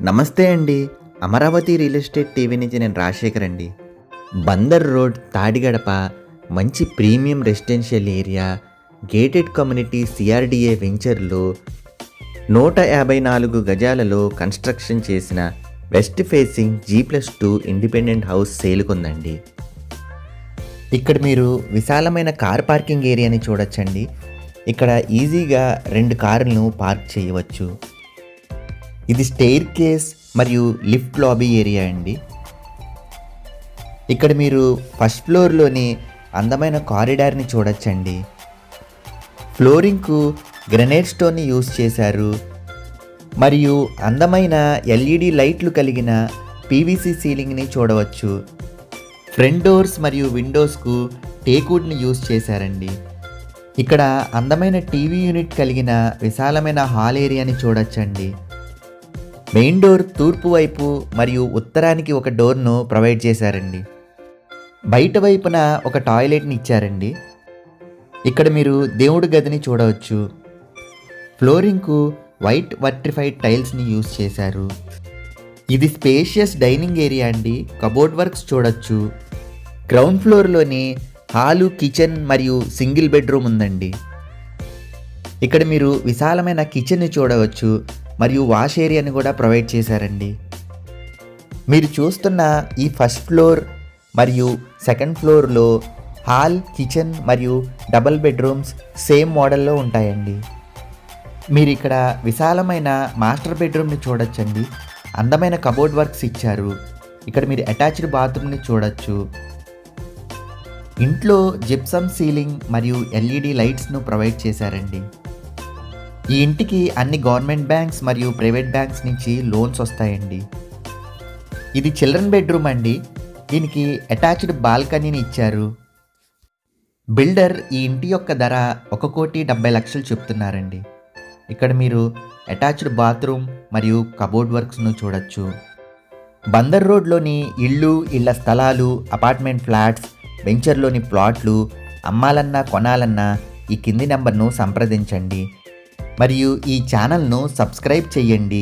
నమస్తే అండి. Amaravati real estate TV నుంచి నేను రాజశేఖర్ అండి. బందర్ రోడ్, తాడిగడప మంచి premium residential area, gated community CRDA వెంచర్లో 154 గజాలలో కన్స్ట్రక్షన్ చేసిన west facing G+2 independent house సేలుకుందండి. ఇక్కడ మీరు విశాలమైన కార్ పార్కింగ్ ఏరియాని చూడొచ్చండి. ఇక్కడ ఈజీగా 2 కార్లను పార్క్ చేయవచ్చు. ఇది స్టెయిర్ కేస్ మరియు లిఫ్ట్ లాబీ ఏరియా అండి. ఇక్కడ మీరు ఫస్ట్ ఫ్లోర్లోని అందమైన కారిడార్ని చూడొచ్చండి. ఫ్లోరింగ్కు గ్రనైట్ స్టోన్ని యూజ్ చేశారు మరియు అందమైన LED లైట్లు కలిగిన PVC సీలింగ్ని చూడవచ్చు. ఫ్రంట్ డోర్స్ మరియు విండోస్కు టేక్వుడ్ని యూజ్ చేశారండి. ఇక్కడ అందమైన టీవీ యూనిట్ కలిగిన విశాలమైన హాల్ ఏరియాని చూడొచ్చండి. మెయిన్ డోర్ తూర్పు వైపు మరియు ఉత్తరానికి ఒక డోర్ను ప్రొవైడ్ చేశారండి. బయట వైపున ఒక టాయిలెట్ని ఇచ్చారండి. ఇక్కడ మీరు దేవుడి గదిని చూడవచ్చు. ఫ్లోరింగ్కు వైట్ వర్టిఫైడ్ టైల్స్ని యూజ్ చేశారు. ఇది స్పేషియస్ డైనింగ్ ఏరియా అండి. కబోర్డ్ వర్క్స్ చూడొచ్చు. గ్రౌండ్ ఫ్లోర్లోని హాలు, కిచెన్ మరియు సింగిల్ బెడ్రూమ్ ఉందండి. ఇక్కడ మీరు విశాలమైన కిచెన్ని చూడవచ్చు మరియు వాష్ ఏరియాని కూడా ప్రొవైడ్ చేశారండి. మీరు చూస్తున్న ఈ ఫస్ట్ ఫ్లోర్ మరియు సెకండ్ ఫ్లోర్లో హాల్, కిచెన్ మరియు డబుల్ బెడ్రూమ్స్ సేమ్ మోడల్లో ఉంటాయండి. మీరు ఇక్కడ విశాలమైన మాస్టర్ బెడ్రూమ్ని చూడొచ్చండి. అందమైన కబోర్డ్ వర్క్స్ ఇచ్చారు. ఇక్కడ మీరు అటాచ్డ్ బాత్రూమ్ని చూడొచ్చు. ఇంట్లో జిప్సమ్ సీలింగ్ మరియు LED లైట్స్ను ప్రొవైడ్ చేశారండి. ఈ ఇంటికి అన్ని గవర్నమెంట్ బ్యాంక్స్ మరియు ప్రైవేట్ బ్యాంక్స్ నుంచి లోన్స్ వస్తాయండి. ఇది చిల్డ్రన్ బెడ్రూమ్ అండి. దీనికి అటాచ్డ్ బాల్కనీని ఇచ్చారు. బిల్డర్ ఈ ఇంటి యొక్క ధర 1,70,00,000 చెప్తున్నారండి. ఇక్కడ మీరు అటాచ్డ్ బాత్రూమ్ మరియు కబోర్డ్ వర్క్స్ను చూడొచ్చు. బందర్ రోడ్లోని ఇళ్ల స్థలాలు, అపార్ట్మెంట్ ఫ్లాట్స్, వెంచర్లోని ప్లాట్లు అమ్మాలన్నా కొనాలన్నా ఈ కింది నెంబర్ను సంప్రదించండి మరియు ఈ ఛానల్ను సబ్స్క్రైబ్ చేయండి.